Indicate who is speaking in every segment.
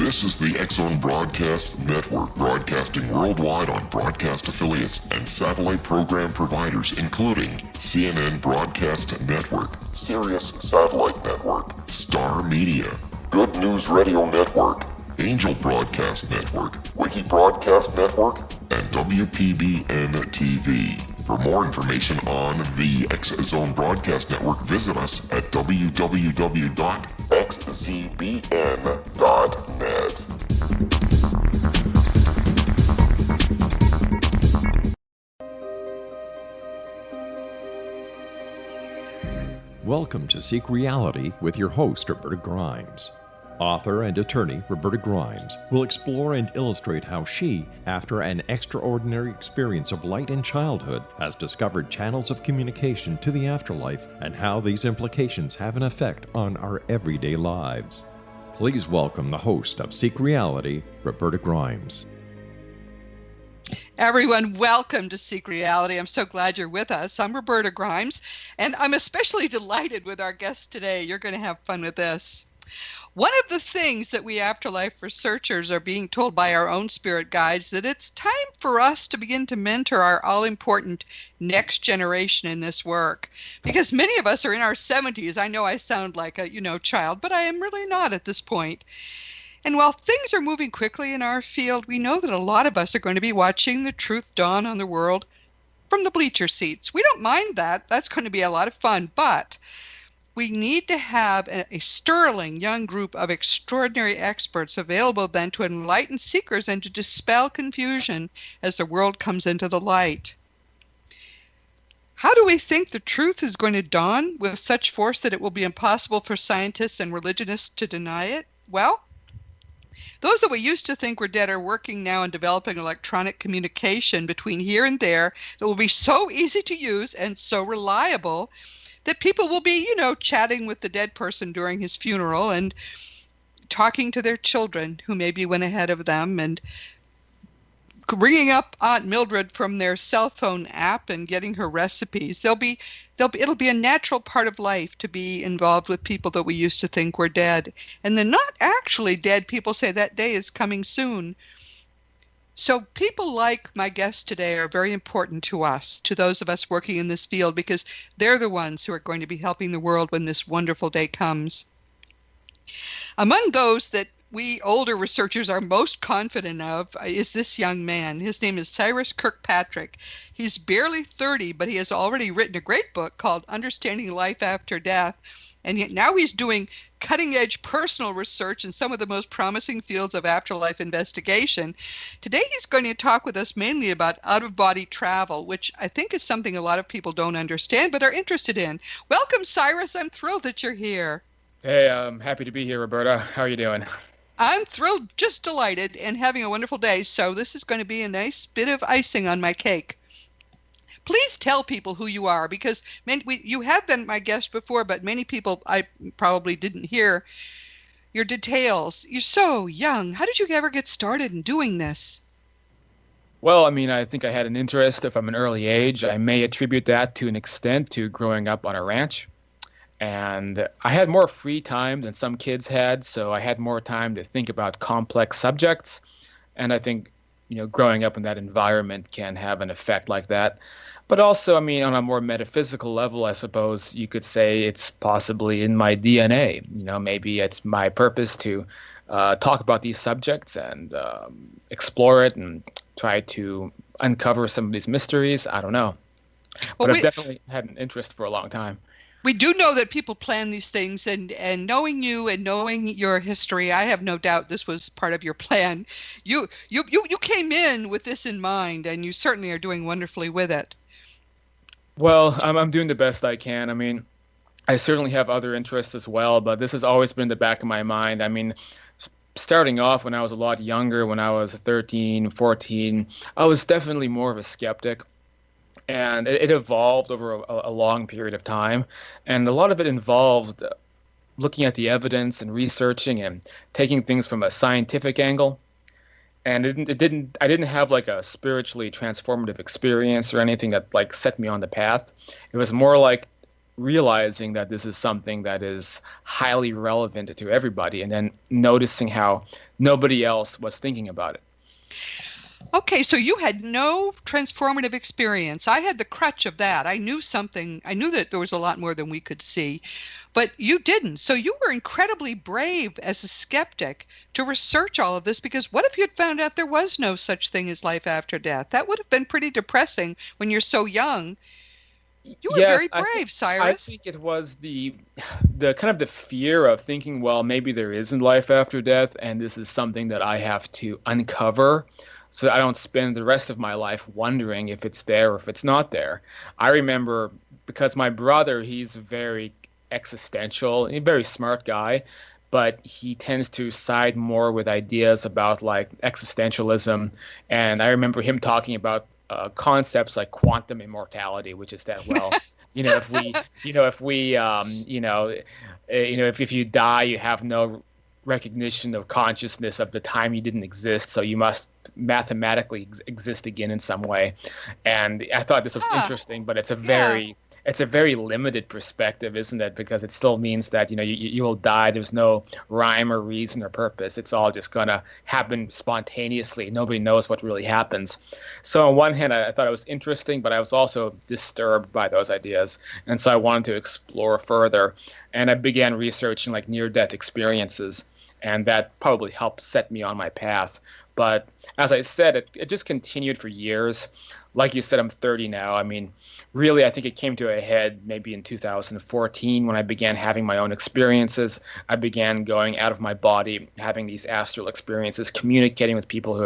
Speaker 1: This is the X-Zone Broadcast Network, broadcasting worldwide on broadcast affiliates and satellite program providers, including CNN Broadcast Network, Sirius Satellite Network, Star Media, Good News Radio Network, Angel Broadcast Network, Wiki Broadcast Network, and WPBN TV. For more information on the X-Zone Broadcast Network, visit us at www.xzbn.net.
Speaker 2: Welcome to Seek Reality with your host, Roberta Grimes. Author and attorney Roberta Grimes will explore and illustrate how she, after an extraordinary experience of light in childhood, has discovered channels of communication to the afterlife and how these implications have an effect on our everyday lives. Please welcome the host of Seek Reality, Roberta Grimes.
Speaker 3: Everyone, welcome to Seek Reality. I'm so glad you're with us. I'm Roberta Grimes, and I'm especially delighted with our guest today. You're going to have fun with this. One of the things that we afterlife researchers are being told by our own spirit guides that it's time for us to begin to mentor our all-important next generation in this work. Because many of us are in our 70s. I know I sound like a, child, but I am really not at this point. And while things are moving quickly in our field, we know that a lot of us are going to be watching the truth dawn on the world from the bleacher seats. We don't mind that. That's going to be a lot of fun, but we need to have a sterling young group of extraordinary experts available then to enlighten seekers and to dispel confusion as the world comes into the light. How do we think the truth is going to dawn with such force that it will be impossible for scientists and religionists to deny it? Well, those that we used to think were dead are working now on developing electronic communication between here and there that will be so easy to use and so reliable that people will be, chatting with the dead person during his funeral and talking to their children who maybe went ahead of them and ringing up Aunt Mildred from their cell phone app and getting her recipes. It'll be a natural part of life to be involved with people that we used to think were dead. And the not actually dead people say that day is coming soon. So people like my guest today are very important to us, to those of us working in this field, because they're the ones who are going to be helping the world when this wonderful day comes. Among those that we older researchers are most confident of is this young man. His name is Cyrus Kirkpatrick. He's barely 30, but he has already written a great book called Understanding Life After Death. And yet now he's doing cutting-edge personal research in some of the most promising fields of afterlife investigation. Today he's going to talk with us mainly about out-of-body travel, which I think is something a lot of people don't understand but are interested in. Welcome, Cyrus. I'm thrilled that you're here.
Speaker 4: Hey, I'm happy to be here, Roberta. How are you doing?
Speaker 3: I'm thrilled, just delighted, and having a wonderful day. So this is going to be a nice bit of icing on my cake. Please tell people who you are, because you have been my guest before, but many people I probably didn't hear your details. You're so young. How did you ever get started in doing this?
Speaker 4: Well, I think I had an interest from an early age. I may attribute that to an extent to growing up on a ranch. And I had more free time than some kids had, so I had more time to think about complex subjects. And I think, growing up in that environment can have an effect like that. But also, on a more metaphysical level, I suppose you could say it's possibly in my DNA. Maybe it's my purpose to talk about these subjects and explore it and try to uncover some of these mysteries. I don't know. But I've definitely had an interest for a long time.
Speaker 3: We do know that people plan these things, and knowing you and knowing your history, I have no doubt this was part of your plan. You came in with this in mind, and you certainly are doing wonderfully with it.
Speaker 4: Well, I'm doing the best I can. I certainly have other interests as well, but this has always been in the back of my mind. Starting off when I was a lot younger, when I was 13, 14, I was definitely more of a skeptic. And it evolved over a long period of time. And a lot of it involved looking at the evidence and researching and taking things from a scientific angle. And I didn't have like a spiritually transformative experience or anything that like set me on the path. It was more like realizing that this is something that is highly relevant to everybody, and then noticing how nobody else was thinking about it.
Speaker 3: Okay, so you had no transformative experience. I had the crutch of that. I knew that there was a lot more than we could see, but you didn't. So you were incredibly brave as a skeptic to research all of this, because what if you'd found out there was no such thing as life after death? That would have been pretty depressing when you're so young. You were very brave, Cyrus.
Speaker 4: I think it was the kind of the fear of thinking, well, maybe there isn't life after death, and this is something that I have to uncover, so that I don't spend the rest of my life wondering if it's there or if it's not there. I remember, because my brother, he's very existential, a very smart guy, but he tends to side more with ideas about like existentialism. And I remember him talking about concepts like quantum immortality, which is that, well, if you die, you have no recognition of consciousness of the time you didn't exist, so you must mathematically exist again in some way. And I thought this was interesting, but it's a very limited perspective, isn't it? Because it still means that you will die. There's no rhyme or reason or purpose. It's all just gonna happen spontaneously. Nobody knows what really happens. So on one hand, I thought it was interesting, but I was also disturbed by those ideas, and so I wanted to explore further. And I began researching like near-death experiences, and that probably helped set me on my path. But as I said, it just continued for years. Like you said, I'm 30 now. I mean, really, I think it came to a head maybe in 2014 when I began having my own experiences. I began going out of my body, having these astral experiences, communicating with people who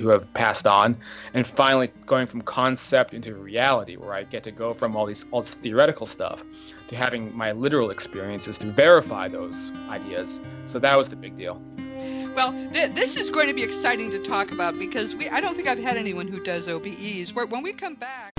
Speaker 4: have passed on, and finally going from concept into reality, where I get to go from all this theoretical stuff to having my literal experiences to verify those ideas. So that was the big deal.
Speaker 3: Well, this is going to be exciting to talk about, because I don't think I've had anyone who does OBEs. When we come back...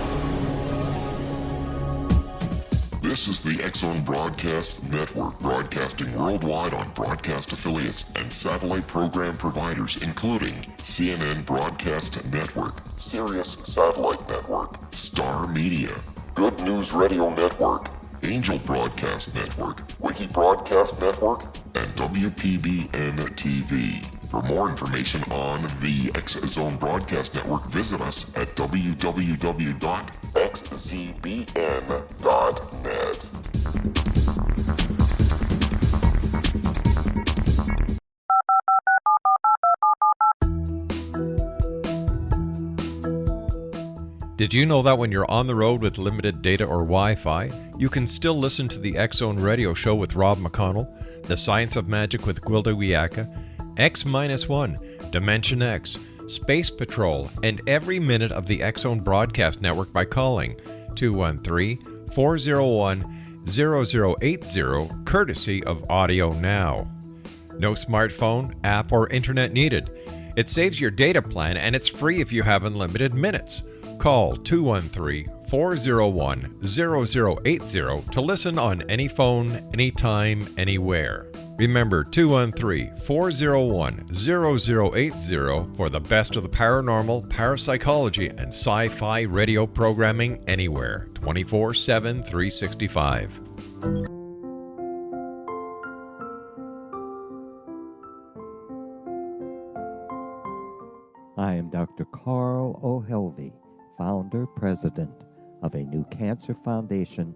Speaker 1: This is the X-Zone Broadcast Network, broadcasting worldwide on broadcast affiliates and satellite program providers, including CNN Broadcast Network, Sirius Satellite Network, Star Media, Good News Radio Network, Angel Broadcast Network, Wiki Broadcast Network, and WPBN TV. For more information on the X-Zone Broadcast Network, visit us at www.xzbn.net.
Speaker 2: Did you know that when you're on the road with limited data or Wi-Fi, you can still listen to the X-Zone Radio Show with Rob McConnell, The Science of Magic with Gwilda Wiyaka, X-1, Dimension X, Space Patrol, and every minute of the X-Zone Broadcast Network by calling 213-401-0080, courtesy of Audio Now. No smartphone, app, or internet needed. It saves your data plan, and it's free if you have unlimited minutes. Call 213-401-0080 to listen on any phone, anytime, anywhere. Remember 213-401-0080 for the best of the paranormal, parapsychology, and sci-fi radio programming anywhere, 24/7, 365.
Speaker 5: I am Dr. Carl O'Helvey, founder, president of a new cancer foundation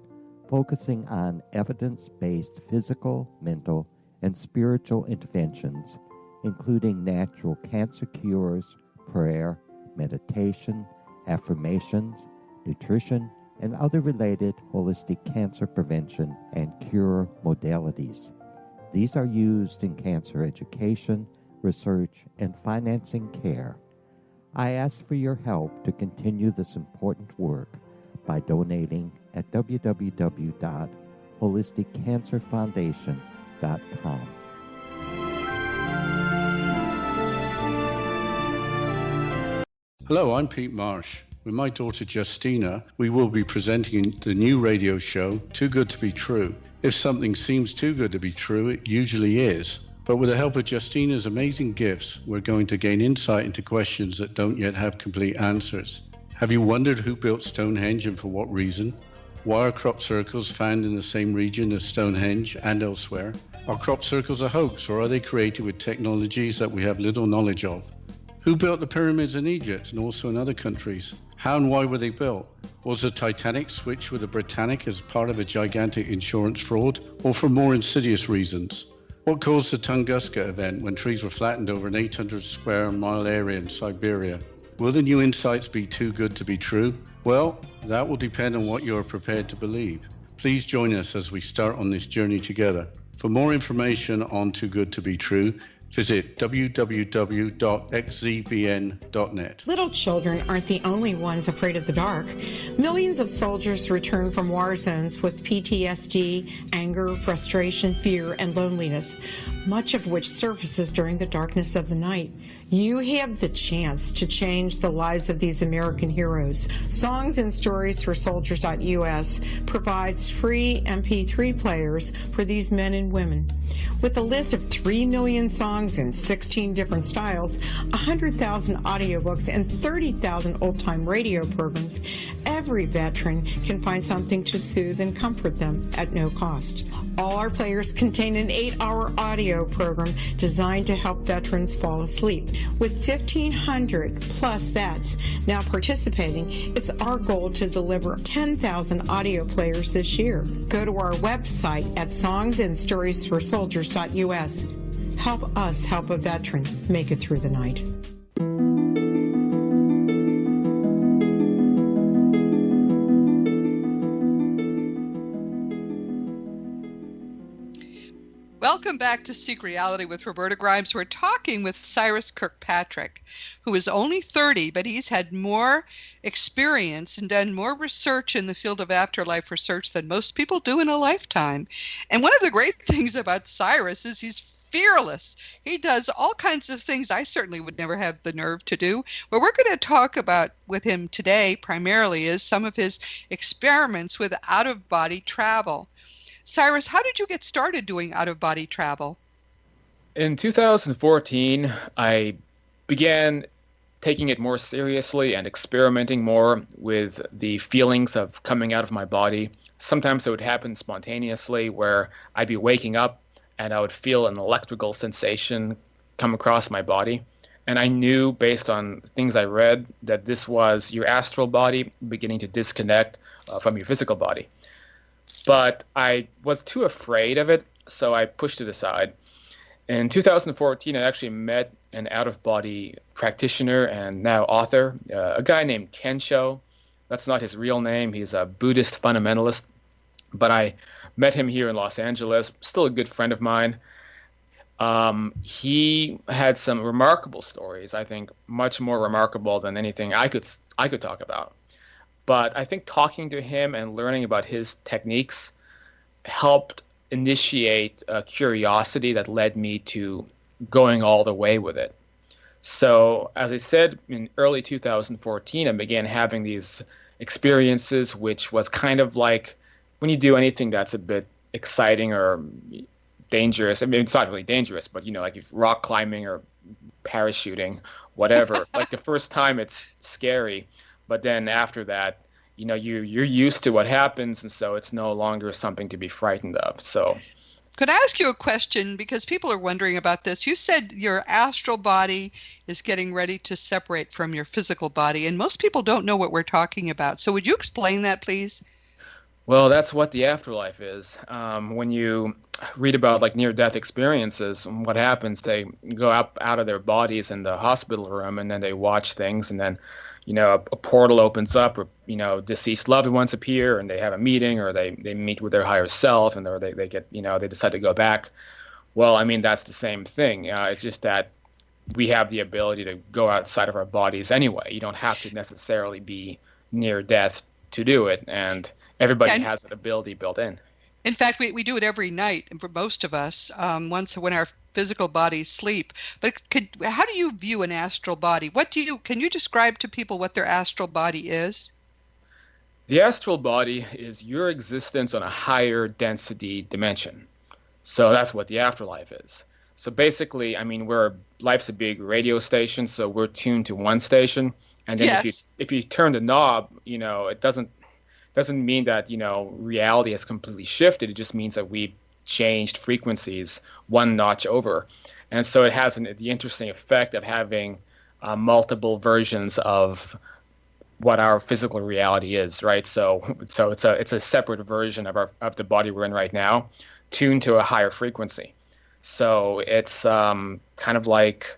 Speaker 5: focusing on evidence-based physical, mental, and spiritual interventions, including natural cancer cures, prayer, meditation, affirmations, nutrition, and other related holistic cancer prevention and cure modalities. These are used in cancer education, research, and financing care. I ask for your help to continue this important work by donating at www.holisticcancerfoundation.com.
Speaker 6: Hello, I'm Pete Marsh. With my daughter Justina, we will be presenting the new radio show, Too Good to Be True. If something seems too good to be true, it usually is. But with the help of Justina's amazing gifts, we're going to gain insight into questions that don't yet have complete answers. Have you wondered who built Stonehenge and for what reason? Why are crop circles found in the same region as Stonehenge and elsewhere? Are crop circles a hoax, or are they created with technologies that we have little knowledge of? Who built the pyramids in Egypt and also in other countries? How and why were they built? Was the Titanic switched with the Britannic as part of a gigantic insurance fraud, or for more insidious reasons? What caused the Tunguska event when trees were flattened over an 800 square mile area in Siberia? Will the new insights be too good to be true? Well, that will depend on what you are prepared to believe. Please join us as we start on this journey together. For more information on Too Good to Be True, visit www.xzbn.net.
Speaker 7: Little children aren't the only ones afraid of the dark. Millions of soldiers return from war zones with PTSD, anger, frustration, fear, and loneliness, much of which surfaces during the darkness of the night. You have the chance to change the lives of these American heroes. Songs and Stories for Soldiers.us provides free MP3 players for these men and women. With a list of 3 million songs in 16 different styles, 100,000 audiobooks, and 30,000 old-time radio programs, every veteran can find something to soothe and comfort them at no cost. All our players contain an 8-hour audio program designed to help veterans fall asleep. With 1,500 plus vets now participating, it's our goal to deliver 10,000 audio players this year. Go to our website at songsandstoriesforsoldiers.us. Help us help a veteran make it through the night.
Speaker 3: Welcome back to Seek Reality with Roberta Grimes. We're talking with Cyrus Kirkpatrick, who is only 30, but he's had more experience and done more research in the field of afterlife research than most people do in a lifetime. And one of the great things about Cyrus is he's fearless. He does all kinds of things I certainly would never have the nerve to do. What we're going to talk about with him today primarily is some of his experiments with out-of-body travel. Cyrus, how did you get started doing out-of-body travel?
Speaker 4: In 2014, I began taking it more seriously and experimenting more with the feelings of coming out of my body. Sometimes it would happen spontaneously where I'd be waking up and I would feel an electrical sensation come across my body. And I knew based on things I read that this was your astral body beginning to disconnect from your physical body. But I was too afraid of it, so I pushed it aside. In 2014, I actually met an out-of-body practitioner and now author, a guy named Kensho. That's not his real name. He's a Buddhist fundamentalist. But I met him here in Los Angeles, still a good friend of mine. He had some remarkable stories, I think much more remarkable than anything I could talk about. But I think talking to him and learning about his techniques helped initiate a curiosity that led me to going all the way with it. So, as I said, in early 2014, I began having these experiences, which was kind of like when you do anything that's a bit exciting or dangerous. I mean, it's not really dangerous, but, like if rock climbing or parachuting, whatever. Like the first time it's scary. But then after that, you're used to what happens, and so it's no longer something to be frightened of. So,
Speaker 3: could I ask you a question? Because people are wondering about this. You said your astral body is getting ready to separate from your physical body, and most people don't know what we're talking about. So would you explain that, please?
Speaker 4: Well, that's what the afterlife is. When you read about like near-death experiences, what happens, they go up out of their bodies in the hospital room, and then they watch things, and then a portal opens up, or deceased loved ones appear, and they have a meeting, or they meet with their higher self, and they get they decide to go back. Well, I mean, that's the same thing. It's just that we have the ability to go outside of our bodies anyway. You don't have to necessarily be near death to do it, and everybody has that ability built in.
Speaker 3: In fact, we do it every night, and for most of us, once when our physical bodies sleep. But how do you view an astral body? Can you describe to people what their astral body is?
Speaker 4: The astral body is your existence on a higher density dimension. So that's what the afterlife is. So basically, I mean, life's a big radio station, so we're tuned to one station. And then if you turn the knob, it doesn't doesn't mean that, reality has completely shifted. It just means that we changed frequencies one notch over. And so it has the interesting effect of having multiple versions of what our physical reality is, right? So it's a separate version of the body we're in right now, tuned to a higher frequency. So it's kind of like,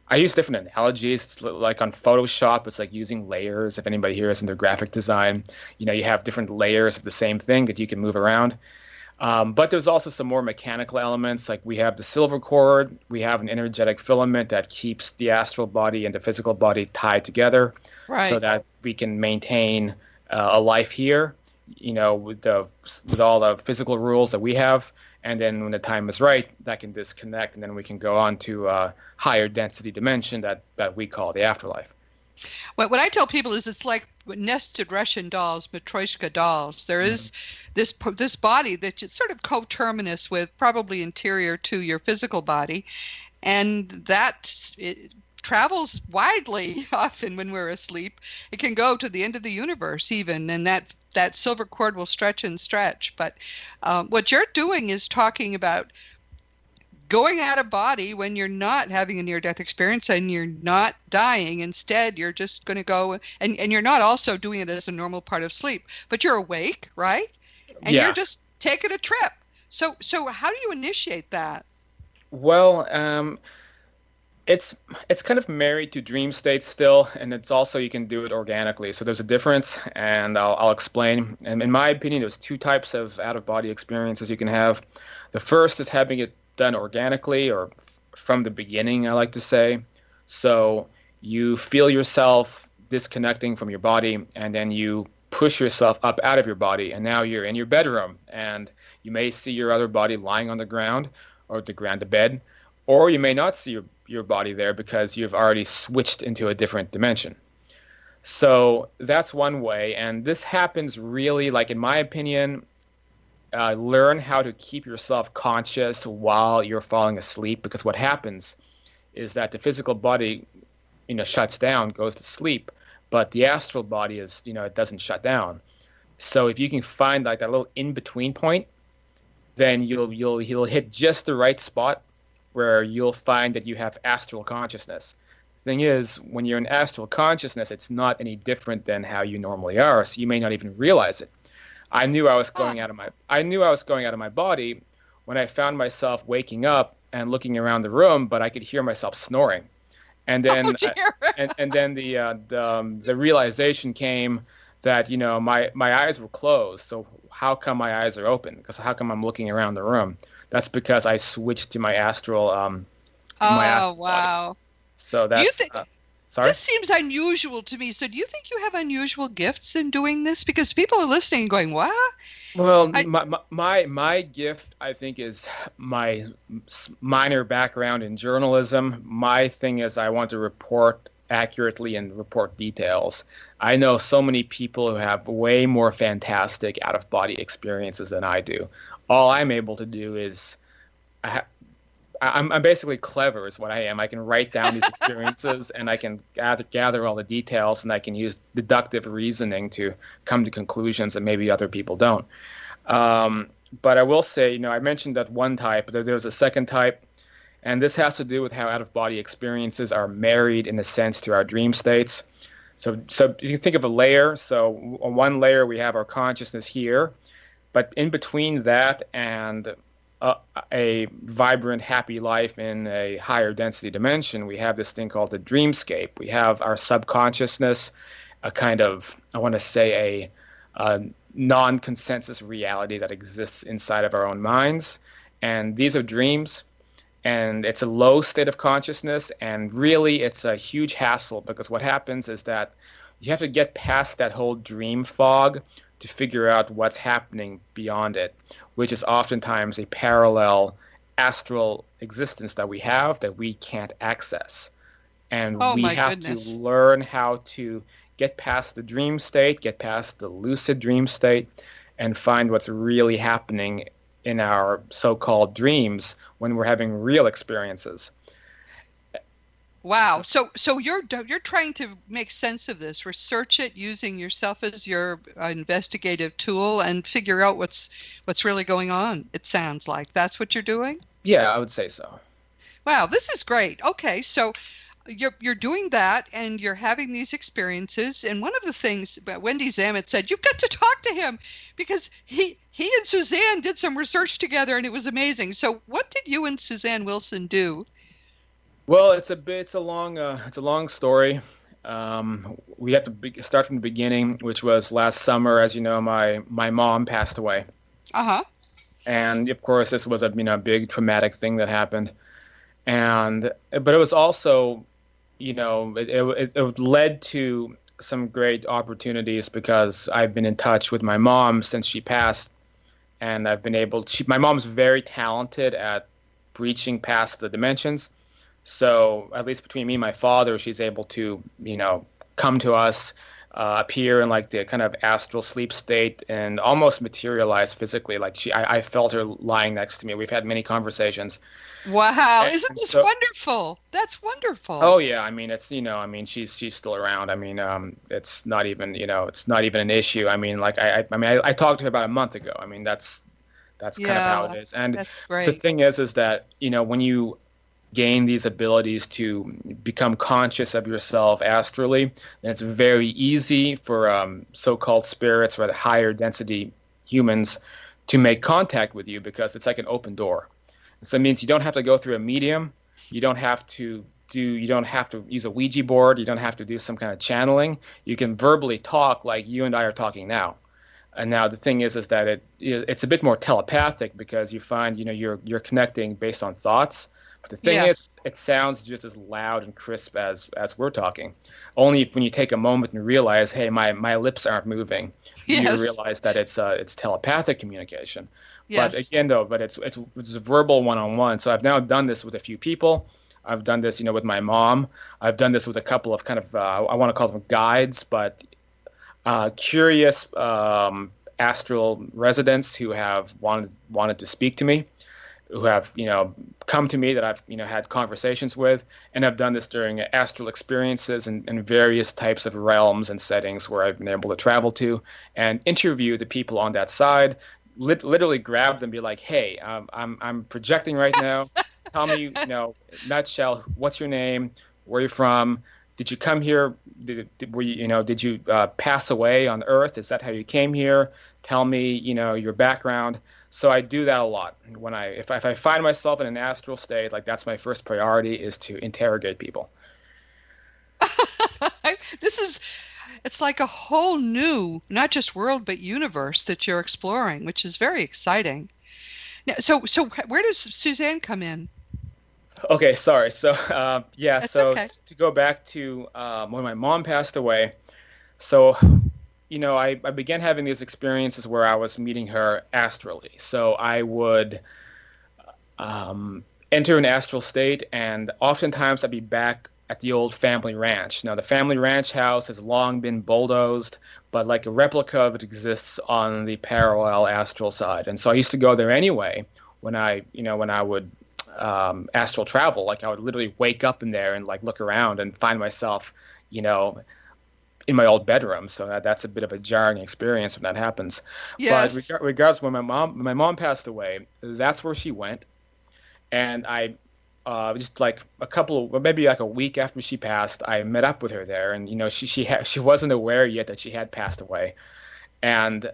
Speaker 4: I use different analogies. It's like on Photoshop, it's like using layers. If anybody here is into graphic design, you have different layers of the same thing that you can move around. But there's also some more mechanical elements, like we have the silver cord, we have an energetic filament that keeps the astral body and the physical body tied together,
Speaker 3: Right.
Speaker 4: so that we can maintain a life here, with all the physical rules that we have. And then when the time is right, that can disconnect, and then we can go on to a higher density dimension that we call the afterlife.
Speaker 3: What I tell people is it's like nested Russian dolls, Matryoshka dolls. There is this body that's sort of coterminous with, probably interior to your physical body, and it travels widely. Often when we're asleep, it can go to the end of the universe even, and that silver cord will stretch and stretch. But what you're doing is talking about going out of body when you're not having a near-death experience and you're not dying. Instead, you're just going to go, and you're not also doing it as a normal part of sleep, but you're awake, right? And
Speaker 4: Yeah.
Speaker 3: you're just taking a trip. So how do you initiate that?
Speaker 4: Well, it's kind of married to dream states still, and it's also, you can do it organically. So there's a difference, and I'll explain. And in my opinion, there's two types of out-of-body experiences you can have. The first is having it done organically, or from the beginning, I like to say. So you feel yourself disconnecting from your body, and then you push yourself up out of your body, and now you're in your bedroom, and you may see your other body lying on the ground, or the bed, or you may not see your body there because you've already switched into a different dimension. So that's one way, and this happens really, like, in my opinion, learn how to keep yourself conscious while you're falling asleep, because what happens is that the physical body, shuts down, goes to sleep, but the astral body is, it doesn't shut down. So if you can find like that little in-between point, then you'll hit just the right spot where you'll find that you have astral consciousness. The thing is, when you're in astral consciousness, it's not any different than how you normally are, so you may not even realize it. I knew I was going out of my body when I found myself waking up and looking around the room, but I could hear myself snoring. And then the realization came that my eyes were closed. So how come my eyes are open? Because how come I'm looking around the room? That's because I switched to my astral.
Speaker 3: Wow.
Speaker 4: Body. So that's. Sorry?
Speaker 3: This seems unusual to me. So do you think you have unusual gifts in doing this? Because people are listening and going, what?
Speaker 4: Well, my gift, I think, is my minor background in journalism. My thing is I want to report accurately and report details. I know so many people who have way more fantastic out-of-body experiences than I do. All I'm able to do is I'm basically clever is what I am. I can write down these experiences and I can gather all the details, and I can use deductive reasoning to come to conclusions that maybe other people don't. But I will say, I mentioned that one type, but there's a second type, and this has to do with how out-of-body experiences are married in a sense to our dream states. So you can think of a layer. So on one layer we have our consciousness here, but in between that and a vibrant, happy life in a higher density dimension, we have this thing called the dreamscape. We have our subconsciousness, a kind of, I want to say, a non-consensus reality that exists inside of our own minds. And these are dreams, and it's a low state of consciousness, and really it's a huge hassle, because what happens is that you have to get past that whole dream fog to figure out what's happening beyond it, which is oftentimes a parallel astral existence that we have that we can't access. And we have to learn how to get past the dream state, get past the lucid dream state, and find what's really happening in our so-called dreams when we're having real experiences.
Speaker 3: Wow. So you're trying to make sense of this, research it using yourself as your investigative tool, and figure out what's really going on. It sounds like that's what you're doing.
Speaker 4: Yeah, I would say so.
Speaker 3: Wow, this is great. Okay, so you're doing that, and you're having these experiences. And one of the things Wendy Zamet said, you've got to talk to him because he and Suzanne did some research together, and it was amazing. So what did you and Suzanne Wilson do?
Speaker 4: Well, it's a long story. We have to start from the beginning, which was last summer. As you know, my mom passed away.
Speaker 3: Uh-huh.
Speaker 4: And of course, this was a big traumatic thing that happened. But it was also, it led to some great opportunities because I've been in touch with my mom since she passed, and I've been able to. My mom's very talented at breaching past the dimensions. So at least between me and my father, she's able to, come to us, appear in like the kind of astral sleep state and almost materialize physically. Like I felt her lying next to me. We've had many conversations.
Speaker 3: Wow. Isn't this wonderful? That's wonderful.
Speaker 4: Oh yeah. I mean, it's, she's still around. I mean, it's not even, it's not even an issue. I mean, like, I talked to her about a month ago. I mean, that's kind of how it is. And
Speaker 3: that's great.
Speaker 4: The thing is that, when you gain these abilities to become conscious of yourself astrally, then it's very easy for so-called spirits or the higher density humans to make contact with you because it's like an open door. So it means you don't have to go through a medium. You don't have to use a Ouija board. You don't have to do some kind of channeling. You can verbally talk like you and I are talking now. And now the thing is that it's a bit more telepathic because you find, you're connecting based on thoughts. But the thing is, it sounds just as loud and crisp as we're talking. Only when you take a moment and realize, hey, my lips aren't moving, you realize that it's telepathic communication. Yes. But again, though, it's a verbal one-on-one. So I've now done this with a few people. I've done this, with my mom. I've done this with a couple of kind of I want to call them guides, but curious astral residents who have wanted to speak to me, who have come to me that I've had conversations with, and I've done this during astral experiences in various types of realms and settings where I've been able to travel to and interview the people on that side. Literally grab them, and be like, "Hey, I'm projecting right now. Tell me, nutshell, what's your name? Where are you from? Did you come here? Did you pass away on Earth? Is that how you came here? Tell me, your background." So I do that a lot. If I find myself in an astral state, like that's my first priority is to interrogate people.
Speaker 3: It's like a whole new, not just world, but universe that you're exploring, which is very exciting. Now, so where does Suzanne come in?
Speaker 4: Okay, sorry. So,
Speaker 3: okay.
Speaker 4: To go back to when my mom passed away, so, I began having these experiences where I was meeting her astrally. So I would enter an astral state, and oftentimes I'd be back at the old family ranch. Now, the family ranch house has long been bulldozed, but like a replica of it exists on the parallel astral side. And so I used to go there anyway when I would astral travel. Like I would literally wake up in there and like look around and find myself, in my old bedroom. So that's a bit of a jarring experience when that happens.
Speaker 3: Yes.
Speaker 4: But regardless, when my mom passed away, that's where she went. And I just like maybe like a week after she passed, I met up with her there, and she wasn't aware yet that she had passed away, and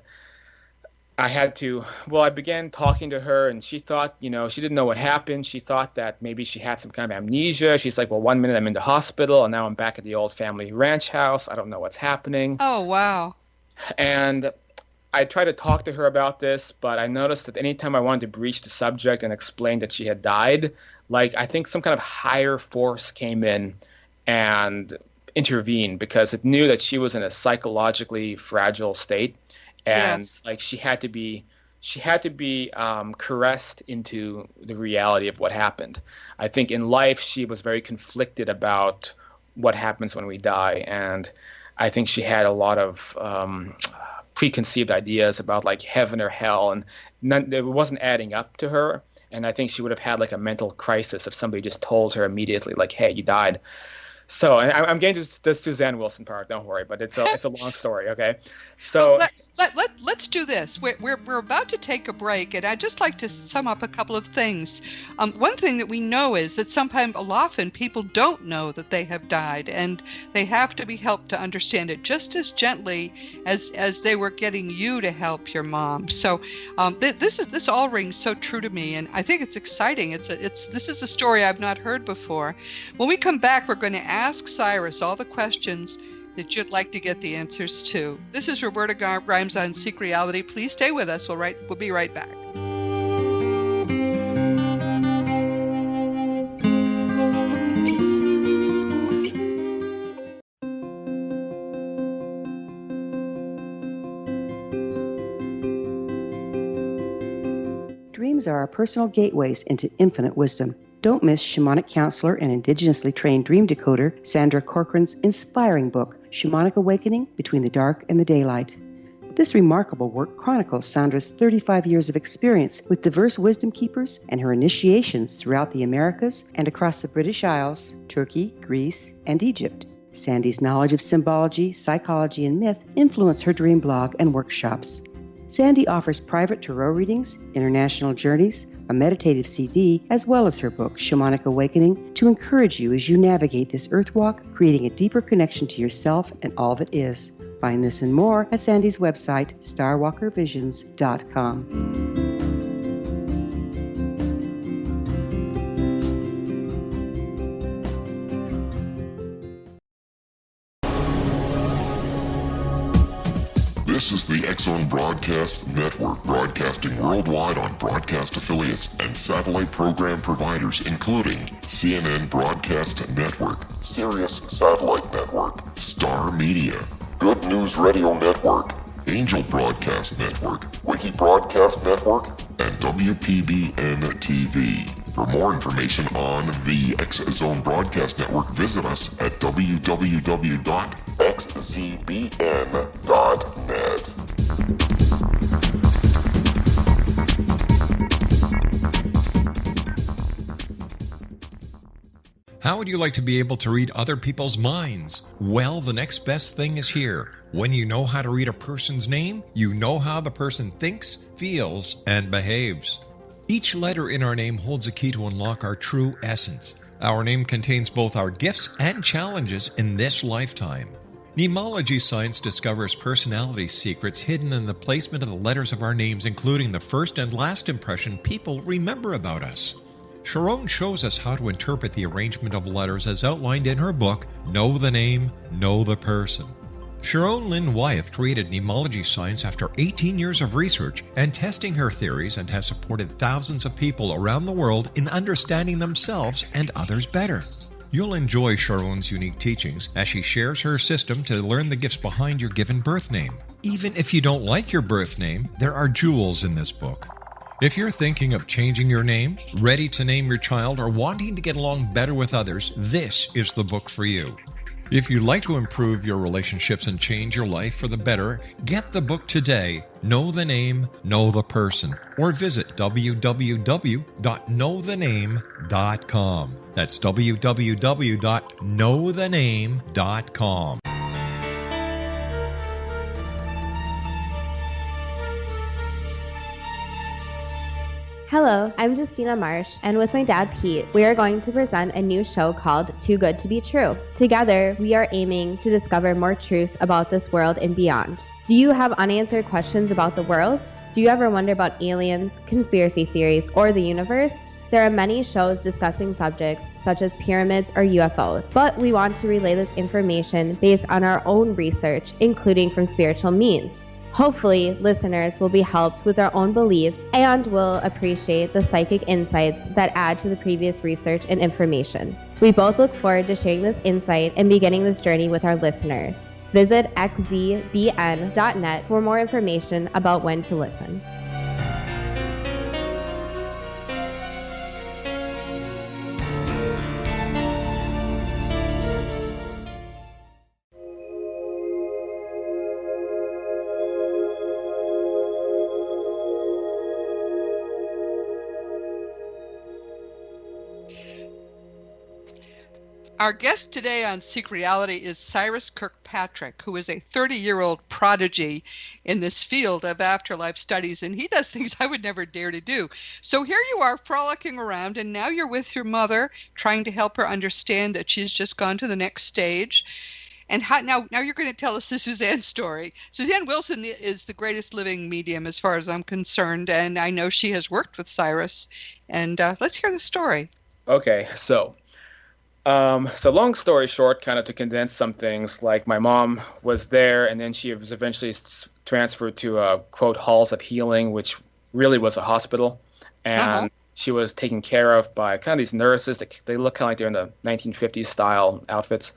Speaker 4: I began talking to her, and she thought, she didn't know what happened. She thought that maybe she had some kind of amnesia. She's like, well, 1 minute I'm in the hospital, and now I'm back at the old family ranch house. I don't know what's happening.
Speaker 3: Oh, wow.
Speaker 4: And I tried to talk to her about this, but I noticed that anytime I wanted to breach the subject and explain that she had died, like I think some kind of higher force came in and intervened because it knew that she was in a psychologically fragile state. And like she had to be caressed into the reality of what happened. I think in life she was very conflicted about what happens when we die, and I think she had a lot of preconceived ideas about like heaven or hell, and it wasn't adding up to her. And I think she would have had like a mental crisis if somebody just told her immediately, like, hey, you died. So I'm getting to the Suzanne Wilson part. Don't worry, but it's a long story. Okay, so
Speaker 3: Let's do this. We're about to take a break, and I'd just like to sum up a couple of things. One thing that we know is that often people don't know that they have died, and they have to be helped to understand it just as gently as they were getting you to help your mom. So this all rings so true to me, and I think it's exciting. This is a story I've not heard before. When we come back, we're going to ask Cyrus all the questions that you'd like to get the answers to. This is Roberta Grimes on Seek Reality. Please stay with us. We'll be right back.
Speaker 8: Dreams are our personal gateways into infinite wisdom. Don't miss shamanic counselor and indigenously trained dream decoder Sandra Corcoran's inspiring book, Shamanic Awakening Between the Dark and the Daylight. This remarkable work chronicles Sandra's 35 years of experience with diverse wisdom keepers and her initiations throughout the Americas and across the British Isles, Turkey, Greece, and Egypt. Sandy's knowledge of symbology, psychology, and myth influence her dream blog and workshops. Sandy offers private tarot readings, international journeys, a meditative CD, as well as her book, Shamanic Awakening, to encourage you as you navigate this earth walk, creating a deeper connection to yourself and all that is. Find this and more at Sandy's website, starwalkervisions.com.
Speaker 1: This is the X-Zone Broadcast Network, broadcasting worldwide on broadcast affiliates and satellite program providers, including CNN Broadcast Network, Sirius Satellite Network, Star Media, Good News Radio Network, Angel Broadcast Network, Wiki Broadcast Network, and WPBN TV. For more information on the X-Zone Broadcast Network, visit us at www.xzbn.net.
Speaker 2: How would you like to be able to read other people's minds? Well, the next best thing is here. When you know how to read a person's name, you know how the person thinks, feels, and behaves. Each letter in our name holds a key to unlock our true essence. Our name contains both our gifts and challenges in this lifetime. Mnemology science discovers personality secrets hidden in the placement of the letters of our names, including the first and last impression people remember about us. Sharon shows us how to interpret the arrangement of letters as outlined in her book, Know the Name, Know the Person. Sharon Lynn Wyeth created mnemology science after 18 years of research and testing her theories, and has supported thousands of people around the world in understanding themselves and others better. You'll enjoy Sharon's unique teachings as she shares her system to learn the gifts behind your given birth name. Even if you don't like your birth name, there are jewels in this book. If you're thinking of changing your name, ready to name your child, or wanting to get along better with others, this is the book for you. If you'd like to improve your relationships and change your life for the better, get the book today, Know the Name, Know the Person, or visit www.knowthename.com. That's www.knowthename.com.
Speaker 9: Hello, I'm Justina Marsh, and with my dad Pete, we are going to present a new show called Too Good to Be True. Together, we are aiming to discover more truths about this world and beyond. Do you have unanswered questions about the world? Do you ever wonder about aliens, conspiracy theories, or the universe? There are many shows discussing subjects such as pyramids or UFOs, but we want to relay this information based on our own research, including from spiritual means. Hopefully, listeners will be helped with their own beliefs and will appreciate the psychic insights that add to the previous research and information. We both look forward to sharing this insight and beginning this journey with our listeners. Visit xzbn.net for more information about when to listen.
Speaker 3: Our guest today on Seek Reality is Cyrus Kirkpatrick, who is a 30-year-old prodigy in this field of afterlife studies, and he does things I would never dare to do. So here you are frolicking around, and now you're with your mother, trying to help her understand that she's just gone to the next stage. And now you're going to tell us the Suzanne story. Suzanne Wilson is the greatest living medium as far as I'm concerned, and I know she has worked with Cyrus. And let's hear the story.
Speaker 4: Okay, so long story short, kind of to condense some things, like my mom was there, and then she was eventually transferred to quote halls of healing, which really was a hospital, and she was taken care of by kind of these nurses. They look kind of like they're in the 1950s style outfits.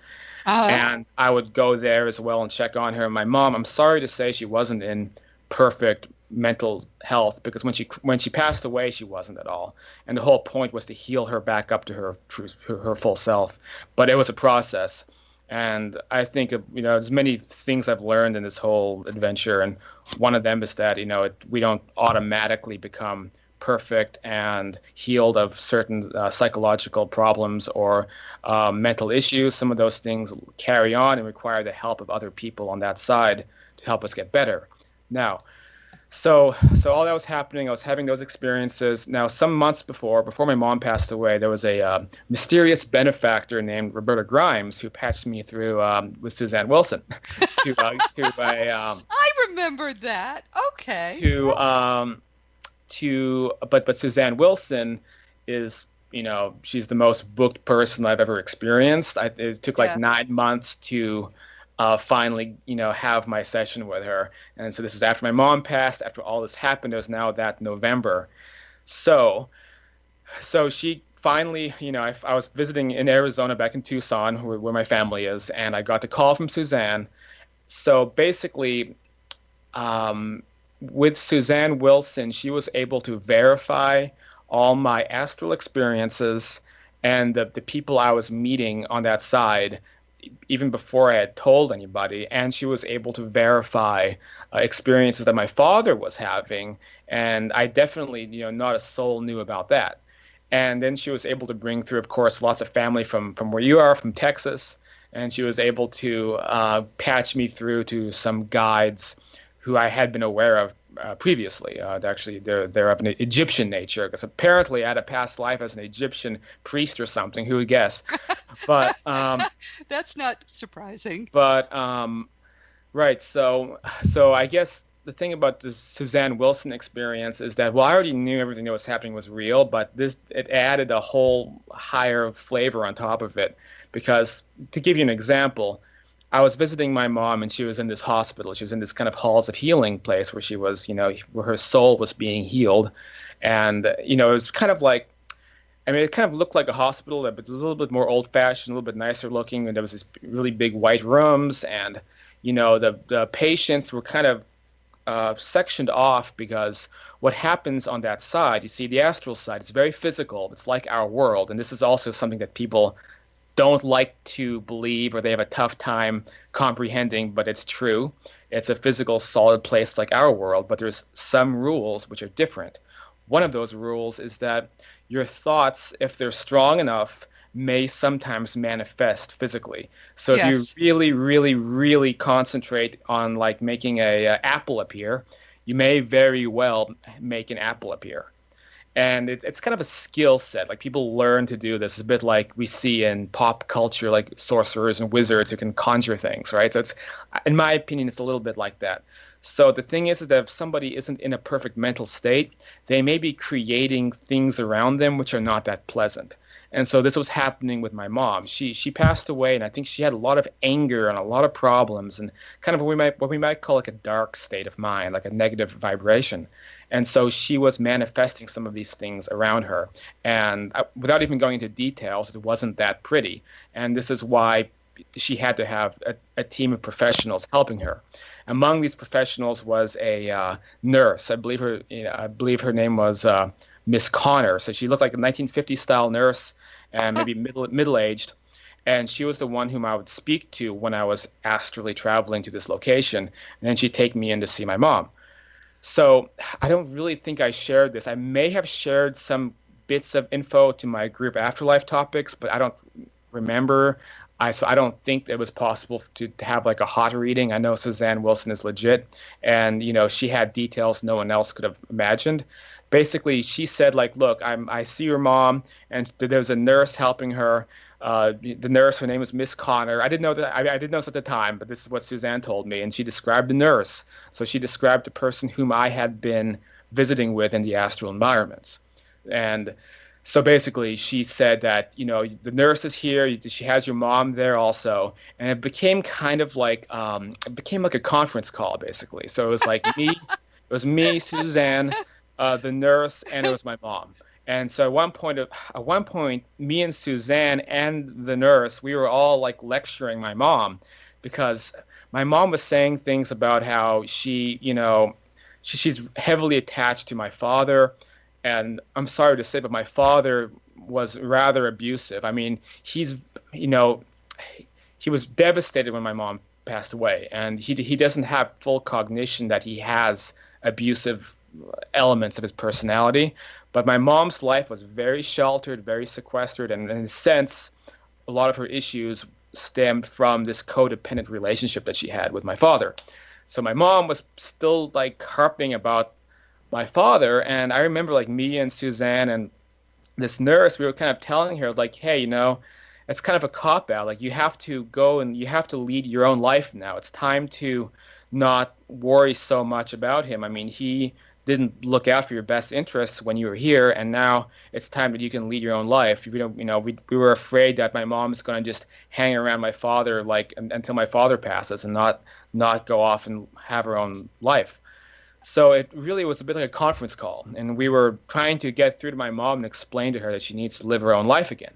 Speaker 4: And I would go there as well and check on her. My mom, I'm sorry to say, she wasn't in perfect mental health, because when she passed away, she wasn't at all. And the whole point was to heal her back up to her full self. But it was a process. And I think, there's many things I've learned in this whole adventure. And one of them is that, we don't automatically become perfect and healed of certain psychological problems or mental issues. Some of those things carry on and require the help of other people on that side to help us get better. Now, so all that was happening, I was having those experiences. Now, some months before my mom passed away, there was a mysterious benefactor named Roberta Grimes who patched me through with Suzanne Wilson.
Speaker 3: I remember that. Okay.
Speaker 4: But Suzanne Wilson is, she's the most booked person I've ever experienced. It took 9 months to finally, have my session with her. And so this was after my mom passed, after all this happened. It was now that November. So she finally, I was visiting in Arizona back in Tucson, where my family is, and I got the call from Suzanne. So basically, with Suzanne Wilson, she was able to verify all my astral experiences and the people I was meeting on that side, even before I had told anybody. And she was able to verify experiences that my father was having. And I definitely, not a soul knew about that. And then she was able to bring through, of course, lots of family from where you are, from Texas. And she was able to patch me through to some guides who I had been aware of previously. Actually, they're of an Egyptian nature, because apparently I had a past life as an Egyptian priest or something. Who would guess? But
Speaker 3: that's not surprising.
Speaker 4: But right. So I guess the thing about the Suzanne Wilson experience is that, I already knew everything that was happening was real, but it added a whole higher flavor on top of it. Because, to give you an example, I was visiting my mom, and she was in this hospital. She was in this kind of halls of healing place where she was, where her soul was being healed. And, it was kind of like, it kind of looked like a hospital, but a little bit more old-fashioned, a little bit nicer looking. And there was this really big white rooms, and, the patients were kind of sectioned off, because what happens on that side, you see, the astral side, is very physical. It's like our world. And this is also something that people don't like to believe, or they have a tough time comprehending, but it's true. It's a physical, solid place like our world, but there's some rules which are different. One of those rules is that your thoughts, if they're strong enough, may sometimes manifest physically. So if you really, really, really concentrate on making a apple appear, you may very well make an apple appear. And it's kind of a skill set. People learn to do this. It's a bit like we see in pop culture, like sorcerers and wizards who can conjure things, right? So it's, in my opinion, it's a little bit like that. So the thing is that if somebody isn't in a perfect mental state, they may be creating things around them which are not that pleasant. And so this was happening with my mom. She passed away, and I think she had a lot of anger and a lot of problems, and kind of what we might call a dark state of mind, like a negative vibration. And so she was manifesting some of these things around her. And without even going into details, it wasn't that pretty. And this is why she had to have a team of professionals helping her. Among these professionals was a nurse. I believe her name was Miss Connor. So she looked like a 1950s style nurse, and maybe middle-aged. And she was the one whom I would speak to when I was astrally traveling to this location. And then she'd take me in to see my mom. So I don't really think I shared this. I may have shared some bits of info to my group Afterlife Topics, but I don't remember. So I don't think it was possible to have like a hot reading. I know Suzanne Wilson is legit, and she had details no one else could have imagined. Basically, she said like, look, I see your mom, and there was a nurse helping her. The nurse, her name was Miss Connor. I didn't know that. I didn't know this at the time, but this is what Suzanne told me, and she described the nurse. So she described the person whom I had been visiting with in the astral environments, and so basically, she said that, the nurse is here. She has your mom there also. And it became kind of like, a conference call, basically. So it was like me, Suzanne, the nurse, and it was my mom. And so at one point, me and Suzanne and the nurse, we were all like lecturing my mom, because my mom was saying things about how she's heavily attached to my father. And I'm sorry to say, but my father was rather abusive. I mean, he was devastated when my mom passed away, and he doesn't have full cognition that he has abusive elements of his personality. But my mom's life was very sheltered, very sequestered, and in a sense, a lot of her issues stemmed from this codependent relationship that she had with my father. So my mom was still like harping about my father, and I remember like me and Suzanne and this nurse, we were kind of telling her like, hey, it's kind of a cop-out. Like, you have to go and you have to lead your own life now. It's time to not worry so much about him. I mean, he didn't look out for your best interests when you were here, and now it's time that you can lead your own life. We were afraid that my mom is going to just hang around my father like until my father passes and not go off and have her own life. So it really was a bit like a conference call, and we were trying to get through to my mom and explain to her that she needs to live her own life again.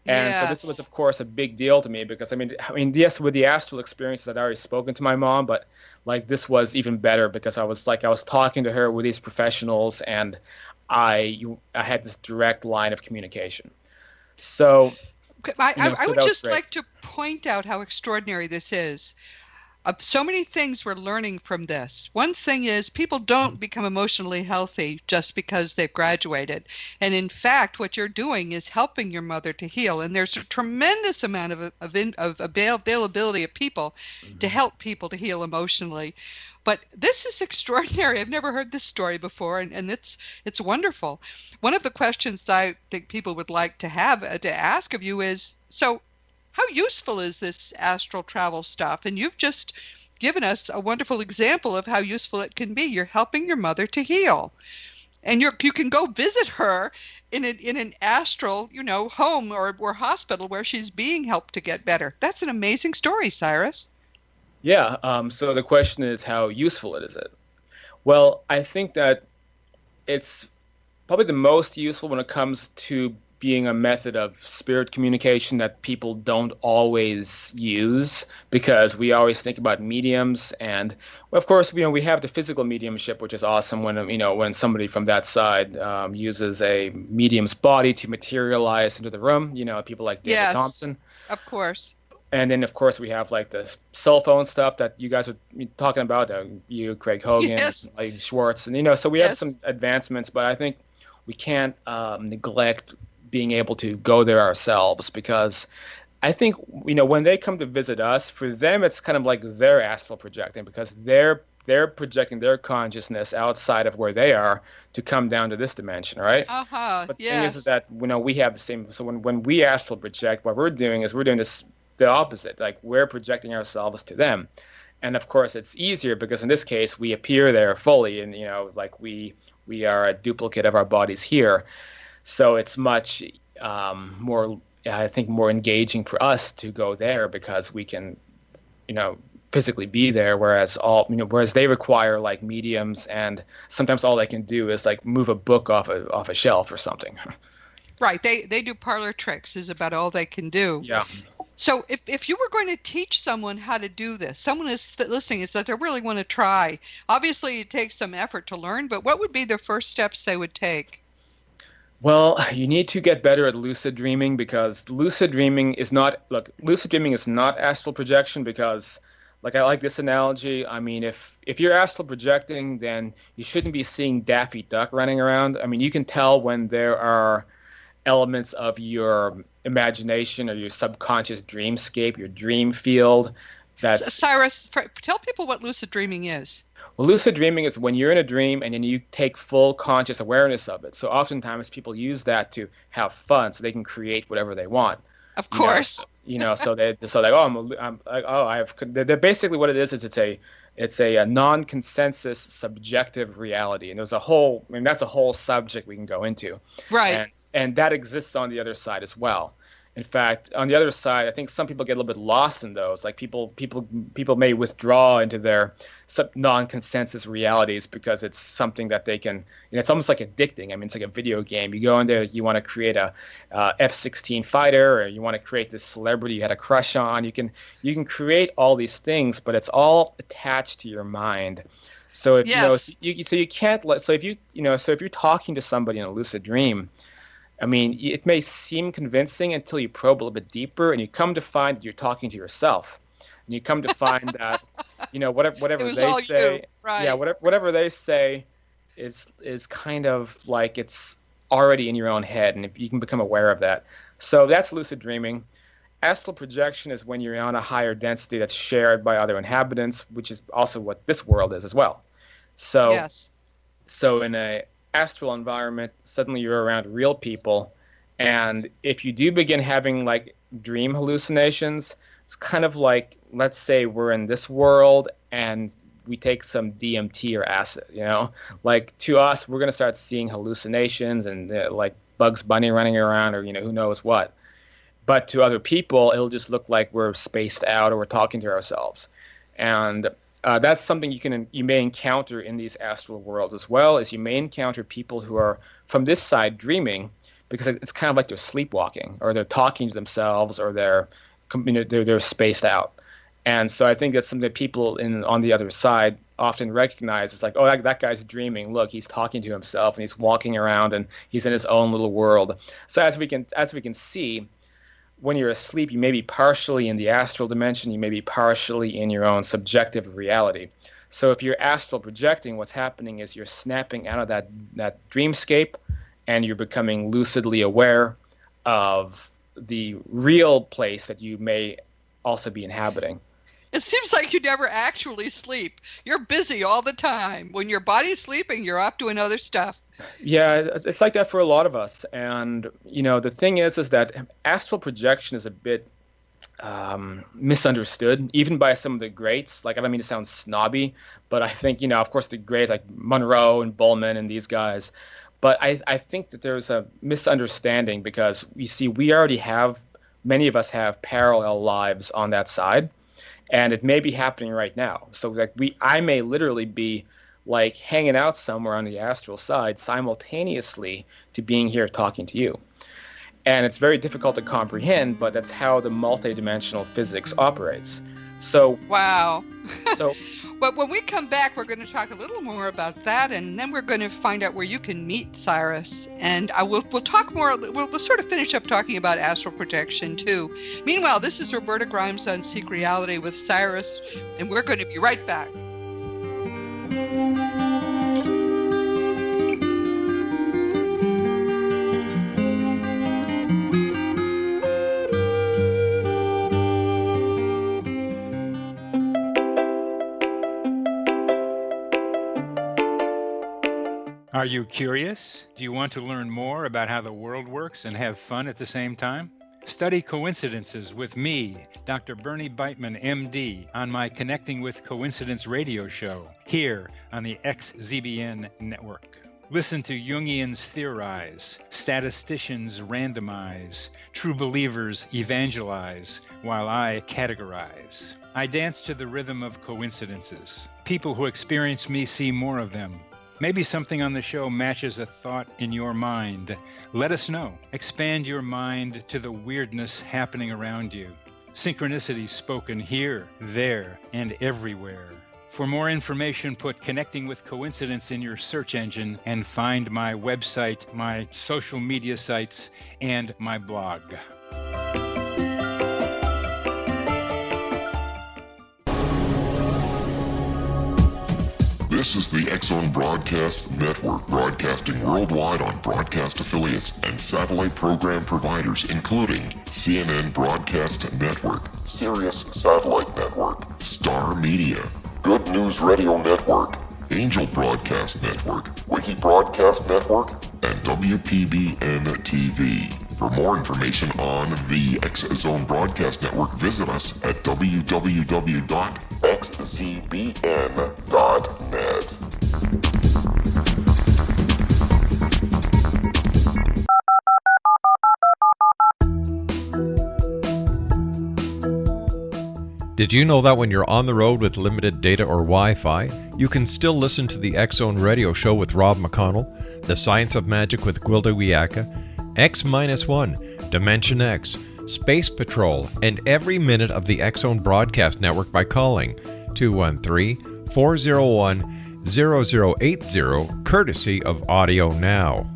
Speaker 4: And so this was, of course, a big deal to me, because I mean, yes, with the astral experiences, I'd already spoken to my mom, but like this was even better, because I was talking to her with these professionals, and I had this direct line of communication. So
Speaker 3: I would just like to point out how extraordinary this is. So many things we're learning from this. One thing is, people don't become emotionally healthy just because they've graduated. And in fact, what you're doing is helping your mother to heal. And there's a tremendous amount of availability of people to help people to heal emotionally. But this is extraordinary. I've never heard this story before, and it's wonderful. One of the questions I think people would like to ask of you is, so how useful is this astral travel stuff? And you've just given us a wonderful example of how useful it can be. You're helping your mother to heal, and you can go visit her in an astral, home or hospital where she's being helped to get better. That's an amazing story, Cyrus.
Speaker 4: Yeah. So the question is, how useful is it? Well, I think that it's probably the most useful when it comes to being a method of spirit communication that people don't always use, because we always think about mediums, and of course, we have the physical mediumship, which is awesome when somebody from that side uses a medium's body to materialize into the room. People like David Thompson.
Speaker 3: Of course.
Speaker 4: And then, of course, we have like the cell phone stuff that you guys are talking about. You, Craig Hogan, like Schwartz, and so we have some advancements, but I think we can't neglect being able to go there ourselves, because I think when they come to visit us, for them it's kind of like they're astral projecting, because they're projecting their consciousness outside of where they are to come down to this dimension, right? But the thing is that we have the same. So when we astral project, what we're doing is we're doing the opposite. Like, we're projecting ourselves to them, and of course it's easier because in this case we appear there fully, and like we are a duplicate of our bodies here. So it's much more, I think, more engaging for us to go there, because we can, physically be there. Whereas whereas they require like mediums, and sometimes all they can do is like move a book off a shelf or something.
Speaker 3: Right. They do parlor tricks is about all they can do.
Speaker 4: Yeah.
Speaker 3: So if you were going to teach someone how to do this, someone is listening, is that they really want to try. Obviously, it takes some effort to learn, but what would be the first steps they would take?
Speaker 4: Well, you need to get better at lucid dreaming, because lucid dreaming is not astral projection, because like, I like this analogy. I mean, if you're astral projecting, then you shouldn't be seeing Daffy Duck running around. I mean, you can tell when there are elements of your imagination or your subconscious dreamscape, your dream field.
Speaker 3: Cyrus, tell people what lucid dreaming is.
Speaker 4: Well, lucid dreaming is when you're in a dream and then you take full conscious awareness of it. So oftentimes people use that to have fun, so they can create whatever they want.
Speaker 3: Of course.
Speaker 4: They're basically what it is it's a non-consensus subjective reality, and that's a whole subject we can go into.
Speaker 3: Right.
Speaker 4: And that exists on the other side as well. In fact, on the other side, I think some people get a little bit lost in those. Like people may withdraw into their non-consensus realities because it's something that they can. It's almost like addicting. I mean, it's like a video game. You go in there, you want to create a F-16 fighter, or you want to create this celebrity you had a crush on. You can create all these things, but it's all attached to your mind. So if if you're talking to somebody in a lucid dream, I mean, it may seem convincing until you probe a little bit deeper, and you come to find that you're talking to yourself. And you come to find that, whatever they say,
Speaker 3: right.
Speaker 4: whatever they say is kind of like it's already in your own head, and if you can become aware of that. So that's lucid dreaming. Astral projection is when you're on a higher density that's shared by other inhabitants, which is also what this world is as well. So,
Speaker 3: yes.
Speaker 4: So in a astral environment, suddenly you're around real people, and if you do begin having like dream hallucinations, it's kind of like, let's say we're in this world and we take some DMT or acid, like to us we're going to start seeing hallucinations and like Bugs Bunny running around, or who knows what, but to other people it'll just look like we're spaced out or we're talking to ourselves. And that's something you may encounter in these astral worlds as well, as you may encounter people who are from this side dreaming, because it's kind of like they're sleepwalking, or they're talking to themselves, or they're spaced out. And so I think that's something that people on the other side often recognize. It's like, oh, that guy's dreaming. Look, he's talking to himself and he's walking around and he's in his own little world. So as we can see, when you're asleep, you may be partially in the astral dimension, you may be partially in your own subjective reality. So if you're astral projecting, what's happening is you're snapping out of that dreamscape, and you're becoming lucidly aware of the real place that you may also be inhabiting.
Speaker 3: It seems like you never actually sleep. You're busy all the time. When your body's sleeping, you're off doing other stuff.
Speaker 4: Yeah, it's like that for a lot of us. And, the thing is that astral projection is a bit misunderstood, even by some of the greats. Like, I don't mean to sound snobby, but I think, of course, the greats like Monroe and Bullman and these guys. But I think that there's a misunderstanding, because you see, many of us have parallel lives on that side, and it may be happening right now. So like I may literally be like hanging out somewhere on the astral side simultaneously to being here talking to you. And it's very difficult to comprehend, but that's how the multidimensional physics operates. So
Speaker 3: wow.
Speaker 4: So
Speaker 3: but when we come back, we're going to talk a little more about that, and then we're going to find out where you can meet Cyrus. And we'll talk more. We'll sort of finish up talking about astral projection too. Meanwhile, this is Roberta Grimes on Seek Reality with Cyrus, and we're going to be right back.
Speaker 10: Are you curious? Do you want to learn more about how the world works and have fun at the same time? Study coincidences with me, Dr. Bernie Beitman, MD, on my Connecting with Coincidence radio show here on the XZBN network. Listen to Jungians theorize, statisticians randomize, true believers evangelize, while I categorize. I dance to the rhythm of coincidences. People who experience me see more of them. Maybe something on the show matches a thought in your mind. Let us know. Expand your mind to the weirdness happening around you. Synchronicity spoken here, there, and everywhere. For more information, put Connecting with Coincidence in your search engine and find my website, my social media sites, and my blog.
Speaker 1: This is the X-Zone Broadcast Network, broadcasting worldwide on broadcast affiliates and satellite program providers, including CNN Broadcast Network, Sirius Satellite Network, Star Media, Good News Radio Network, Angel Broadcast Network, Wiki Broadcast Network, and WPBN TV. For more information on the X-Zone Broadcast Network, visit us at www.xzbn.net.
Speaker 2: Did you know that when you're on the road with limited data or Wi-Fi, you can still listen to the X-Zone Radio Show with Rob McConnell, The Science of Magic with Gwilda Wiyaka, X-1, Dimension X, Space Patrol, and every minute of the X-Zone Broadcast Network by calling 213-401-0080, courtesy of Audio Now.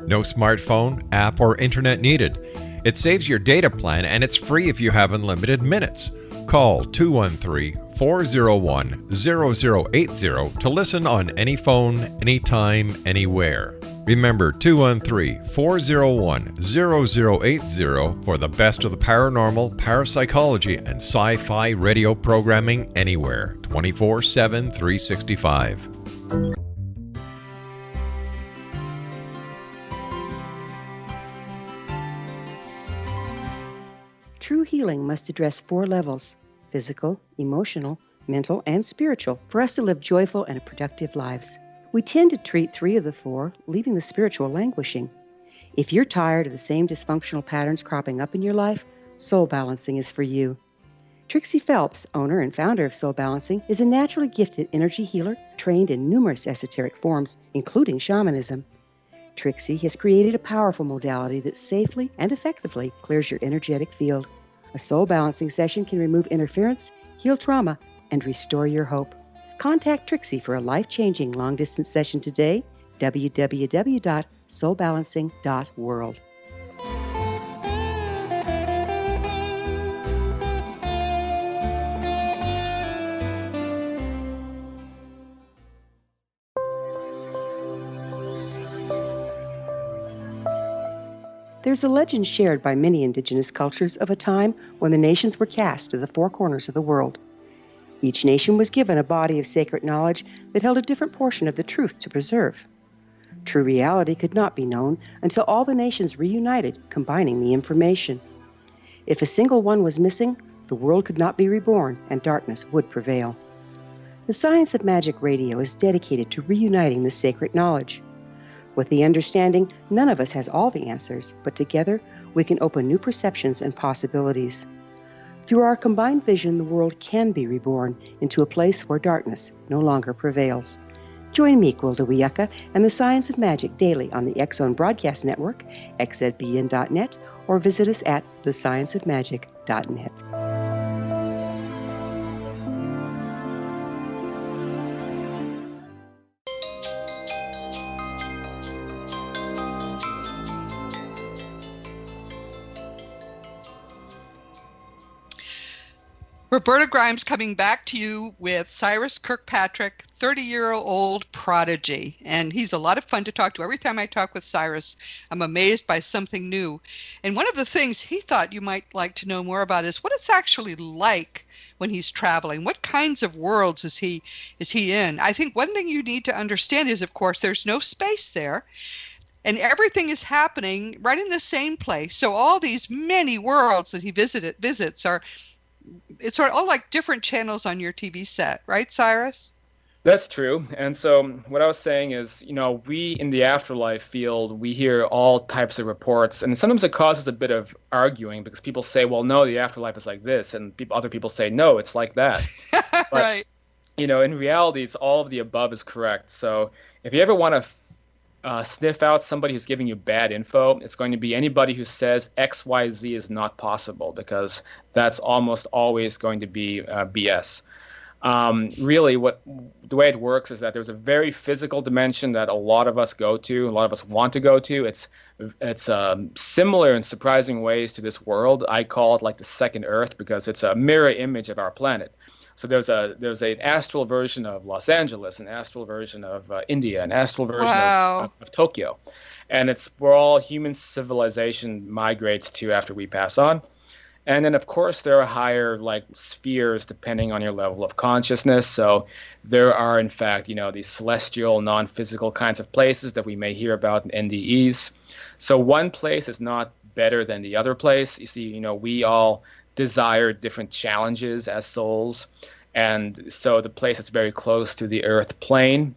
Speaker 2: No smartphone, app, or internet needed. It saves your data plan and it's free if you have unlimited minutes. Call 213-401-0080 to listen on any phone, anytime, anywhere. Remember 213-401-0080 for the best of the paranormal, parapsychology, and sci-fi radio programming anywhere, 24/7, 365.
Speaker 8: True healing must address 4 levels: physical, emotional, mental, and spiritual, for us to live joyful and productive lives. We tend to treat 3 of the 4, leaving the spiritual languishing. If you're tired of the same dysfunctional patterns cropping up in your life, Soul Balancing is for you. Trixie Phelps, owner and founder of Soul Balancing, is a naturally gifted energy healer trained in numerous esoteric forms, including shamanism. Trixie has created a powerful modality that safely and effectively clears your energetic field. A Soul Balancing session can remove interference, heal trauma, and restore your hope. Contact Trixie for a life-changing long-distance session today, www.soulbalancing.world. There's a legend shared by many indigenous cultures of a time when the nations were cast to the 4 corners of the world. Each nation was given a body of sacred knowledge that held a different portion of the truth to preserve. True reality could not be known until all the nations reunited, combining the information. If a single one was missing, the world could not be reborn and darkness would prevail. The Science of Magic Radio is dedicated to reuniting the sacred knowledge. With the understanding, none of us has all the answers, but together we can open new perceptions and possibilities. Through our combined vision, the world can be reborn into a place where darkness no longer prevails. Join me, Gwilda Wiyaka, and the Science of Magic daily on the X-Zone Broadcast Network, xzbn.net, or visit us at thescienceofmagic.net.
Speaker 3: Roberta Grimes coming back to you with Cyrus Kirkpatrick, 30-year-old prodigy. And he's a lot of fun to talk to. Every time I talk with Cyrus, I'm amazed by something new. And one of the things he thought you might like to know more about is what it's actually like when he's traveling. What kinds of worlds is he in? I think one thing you need to understand is, of course, there's no space there. And everything is happening right in the same place. So all these many worlds that he visits are... It's sort of all like different channels on your TV set, right, Cyrus?
Speaker 4: That's true. And so what I was saying is, we in the afterlife field, we hear all types of reports. And sometimes it causes a bit of arguing because people say, well, no, the afterlife is like this. And other people say, no, it's like that. But,
Speaker 3: right.
Speaker 4: In reality, it's all of the above is correct. So if you ever want to sniff out somebody who's giving you bad info, it's going to be anybody who says XYZ is not possible, because that's almost always going to be BS. Really, the way it works is that there's a very physical dimension that a lot of us go to, a lot of us want to go to. It's similar in surprising ways to this world. I call it like the second Earth because it's a mirror image of our planet. So there's an astral version of Los Angeles, an astral version of India, an astral version of Tokyo, and it's where all human civilization migrates to after we pass on. And then, of course, there are higher like spheres depending on your level of consciousness. So there are, in fact, these celestial, non-physical kinds of places that we may hear about in NDEs. So one place is not better than the other place. You see, we all desire different challenges as souls. And so the place that's very close to the earth plane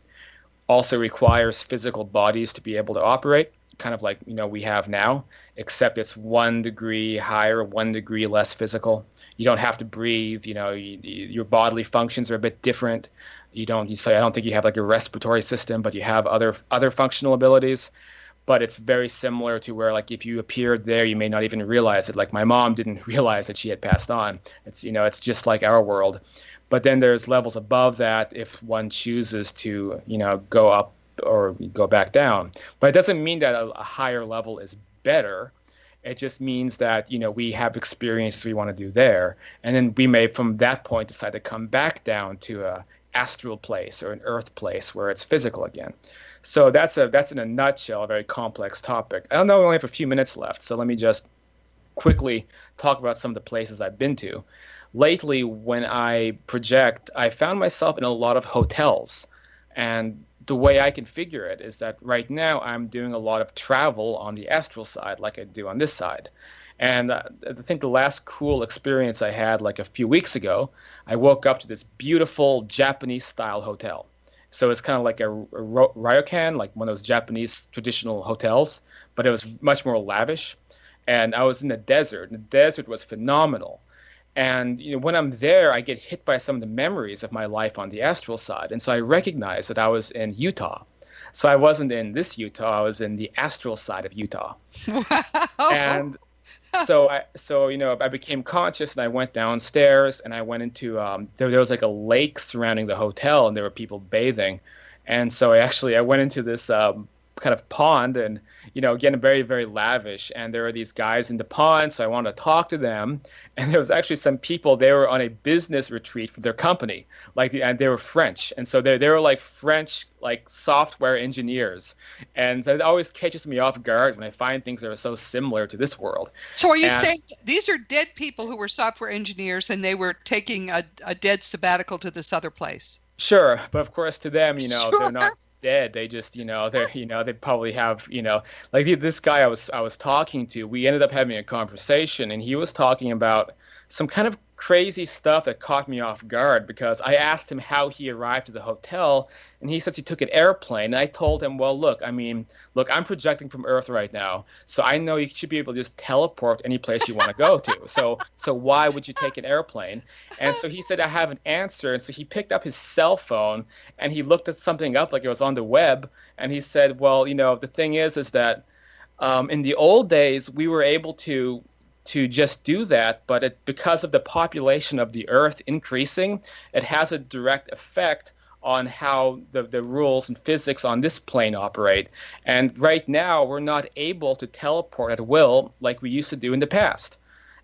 Speaker 4: also requires physical bodies to be able to operate, kind of like, we have now, except it's 1 degree higher, 1 degree less physical. You don't have to breathe, your bodily functions are a bit different. I don't think you have like a respiratory system, but you have other functional abilities. But it's very similar to where, like, if you appeared there, you may not even realize it. Like my mom didn't realize that she had passed on. It's, it's just like our world. But then there's levels above that if one chooses to, go up or go back down. But it doesn't mean that a higher level is better. It just means that, we have experiences we want to do there. And then we may, from that point, decide to come back down to a astral place or an earth place where it's physical again. So that's in a nutshell a very complex topic. I don't know, we only have a few minutes left, so let me just quickly talk about some of the places I've been to. Lately, when I project, I found myself in a lot of hotels. And the way I can figure it is that right now I'm doing a lot of travel on the astral side like I do on this side. And I think the last cool experience I had like a few weeks ago, I woke up to this beautiful Japanese-style hotel. So it's kind of like a ryokan, like one of those Japanese traditional hotels, but it was much more lavish. And I was in the desert, and the desert was phenomenal. And when I'm there, I get hit by some of the memories of my life on the astral side. And so I recognized that I was in Utah. So I wasn't in this Utah, I was in the astral side of Utah.
Speaker 3: Wow.
Speaker 4: And so I became conscious, and I went downstairs, and I went into there was like a lake surrounding the hotel, and there were people bathing. And so I went into this kind of pond, and again, very, very lavish. And there were these guys in the pond, so I wanted to talk to them. And there was actually some people, they were on a business retreat for their company, and they were French. And so they were like French, like software engineers. And so it always catches me off guard when I find things that are so similar to this world.
Speaker 3: So are you saying these are dead people who were software engineers and they were taking a dead sabbatical to this other place?
Speaker 4: Sure. But of course, to them,
Speaker 3: Sure.
Speaker 4: they're not dead. They just, they probably have, like this guy I was talking to, we ended up having a conversation, and he was talking about some kind of crazy stuff that caught me off guard, because I asked him how he arrived at the hotel, and he says he took an airplane. And I told him, well, look, I'm projecting from Earth right now, so I know you should be able to just teleport any place you want to go to. So why would you take an airplane? And so he said, I have an answer. And so he picked up his cell phone, and he looked at something up like it was on the web, and he said, well, the thing is that in the old days, we were able to just do that, but because of the population of the Earth increasing, it has a direct effect on how the rules and physics on this plane operate. And right now, we're not able to teleport at will like we used to do in the past.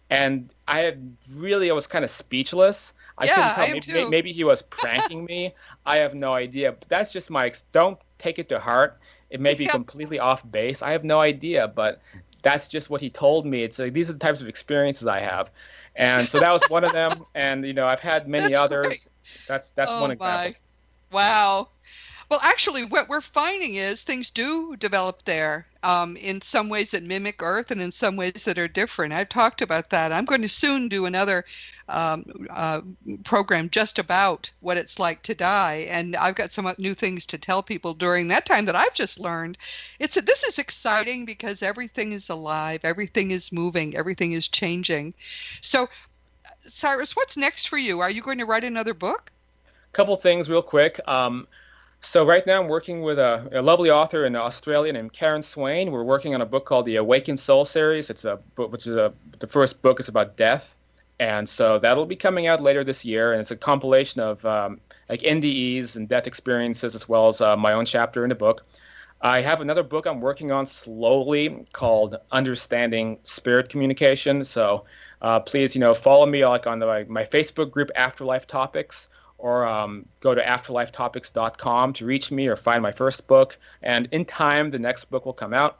Speaker 4: And I was kind of speechless. I couldn't tell. Maybe he was pranking me. I have no idea. But that's just don't take it to heart. It may be completely off base. I have no idea, but that's just what he told me. It's like, these are the types of experiences I have. And so that was one of them. And, I've had many others. Great. That's one example.
Speaker 3: Wow. Well, actually, what we're finding is things do develop there in some ways that mimic Earth and in some ways that are different. I've talked about that. I'm going to soon do another program just about what it's like to die. And I've got some new things to tell people during that time that I've just learned. This is exciting because everything is alive, everything is moving, everything is changing. So, Cyrus, what's next for you? Are you going to write another book?
Speaker 4: Couple things real quick. So right now I'm working with a lovely author in Australia named Karen Swain. We're working on a book called the Awakened Soul series. It's a book, the first book is about death. And so that'll be coming out later this year. And it's a compilation of like NDEs and death experiences, as well as my own chapter in the book. I have another book I'm working on slowly called Understanding Spirit Communication. So Please, follow me like on my Facebook group, Afterlife Topics, or go to afterlifetopics.com to reach me or find my first book. And in time, the next book will come out.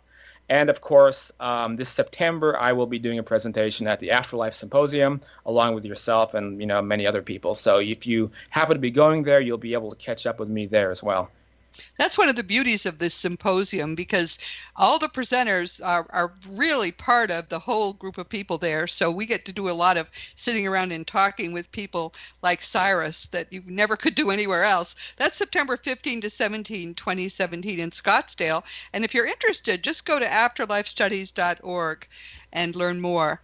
Speaker 4: And of course, this September, I will be doing a presentation at the Afterlife Symposium, along with yourself and many other people. So if you happen to be going there, you'll be able to catch up with me there as well.
Speaker 3: That's one of the beauties of this symposium, because all the presenters are really part of the whole group of people there. So we get to do a lot of sitting around and talking with people like Cyrus that you never could do anywhere else. That's September 15 to 17, 2017 in Scottsdale. And if you're interested, just go to afterlifestudies.org and learn more.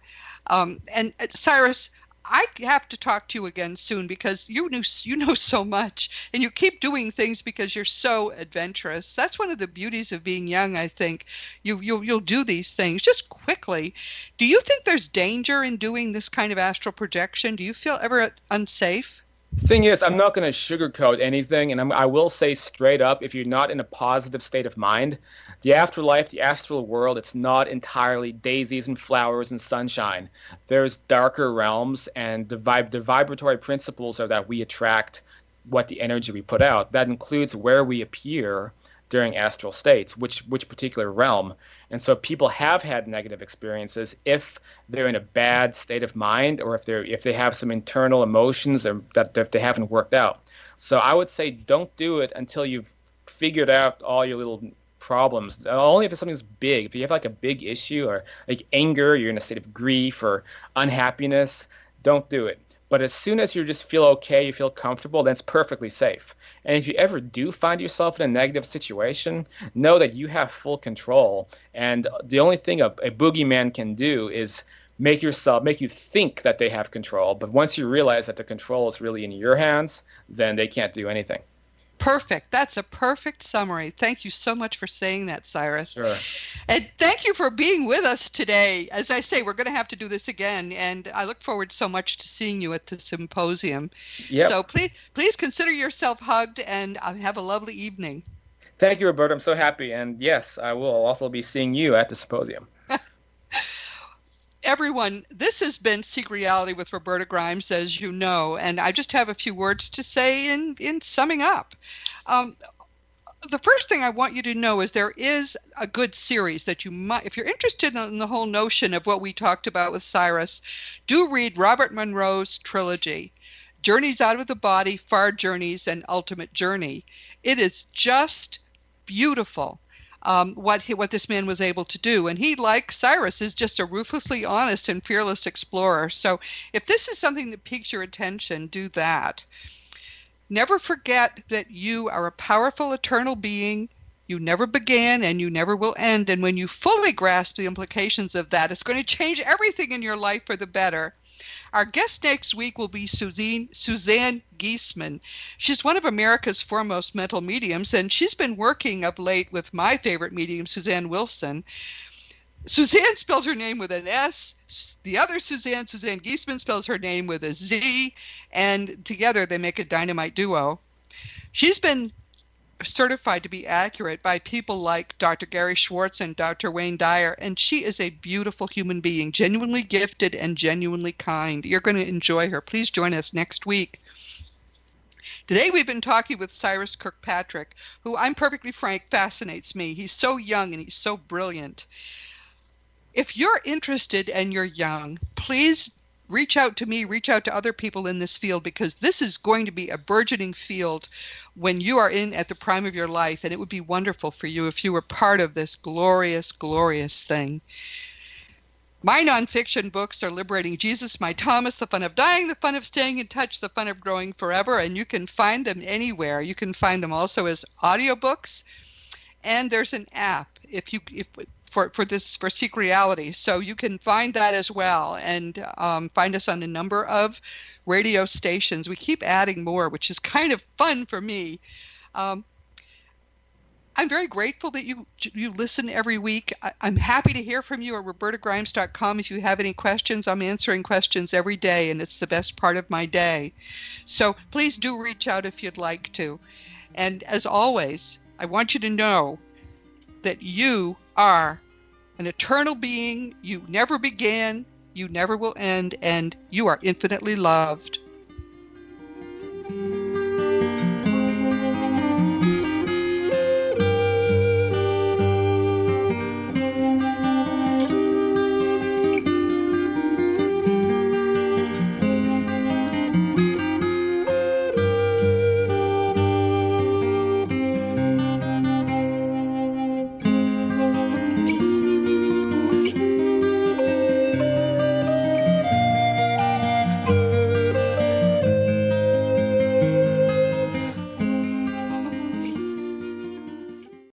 Speaker 3: And Cyrus, I have to talk to you again soon, because you know so much, and you keep doing things because you're so adventurous. That's one of the beauties of being young, I think. You'll do these things just quickly. Do you think there's danger in doing this kind of astral projection? Do you feel ever unsafe?
Speaker 4: Thing is, I'm not going to sugarcoat anything, and I will say straight up, if you're not in a positive state of mind, the afterlife, the astral world, it's not entirely daisies and flowers and sunshine. There's darker realms, and the vibratory principles are that we attract what the energy we put out. That includes where we appear during astral states, which particular realm. And so people have had negative experiences if they're in a bad state of mind, or if they have some internal emotions that they haven't worked out. So I would say don't do it until you've figured out all your little problems. Only if it's something's big. If you have like a big issue or like anger, you're in a state of grief or unhappiness, don't do it. But as soon as you just feel okay, you feel comfortable, then it's perfectly safe. And if you ever do find yourself in a negative situation, know that you have full control. And the only thing a boogeyman can do is make you think that they have control. But once you realize that the control is really in your hands, then they can't do anything.
Speaker 3: Perfect. That's a perfect summary. Thank you so much for saying that, Cyrus.
Speaker 4: Sure.
Speaker 3: And thank you for being with us today. As I say, we're going to have to do this again, and I look forward so much to seeing you at the symposium.
Speaker 4: Yep.
Speaker 3: So please consider yourself hugged, and have a lovely evening.
Speaker 4: Thank you, Roberta. I'm so happy. And yes, I will also be seeing you at the symposium.
Speaker 3: Everyone, this has been Seek Reality with Roberta Grimes, as you know, and I just have a few words to say in summing up. The first thing I want you to know is there is a good series that you might, if you're interested in the whole notion of what we talked about with Cyrus, do read Robert Monroe's trilogy, Journeys Out of the Body, Far Journeys, and Ultimate Journey. It is just beautiful. What this man was able to do. And he, like Cyrus, is just a ruthlessly honest and fearless explorer. So if this is something that piques your attention, do that. Never forget that you are a powerful eternal being. You never began and you never will end. And when you fully grasp the implications of that, it's going to change everything in your life for the better. Our guest next week will be Suzanne Giesemann. She's one of America's foremost mental mediums, and she's been working of late with my favorite medium, Suzanne Wilson. Suzanne spells her name with an S. The other Suzanne Giesemann, spells her name with a Z, and together they make a dynamite duo. She's been certified to be accurate by people like Dr. Gary Schwartz and Dr. Wayne Dyer, and she is a beautiful human being, genuinely gifted and genuinely kind. You're going to enjoy her. Please join us next week. Today we've been talking with Cyrus Kirkpatrick, who, I'm perfectly frank, fascinates me. He's so young and he's so brilliant. If you're interested and you're young, please reach out to me, reach out to other people in this field, because this is going to be a burgeoning field when you are at the prime of your life, and it would be wonderful for you if you were part of this glorious, glorious thing. My nonfiction books are Liberating Jesus, My Thomas, The Fun of Dying, The Fun of Staying in Touch, The Fun of Growing Forever, and you can find them anywhere. You can find them also as audiobooks, and there's an app for Seek Reality. So you can find that as well, and find us on a number of radio stations. We keep adding more, which is kind of fun for me. I'm very grateful that you listen every week. I'm happy to hear from you at robertagrimes.com. If you have any questions, I'm answering questions every day, and it's the best part of my day. So please do reach out if you'd like to. And as always, I want you to know that you are an eternal being. You never began, you never will end, and you are infinitely loved.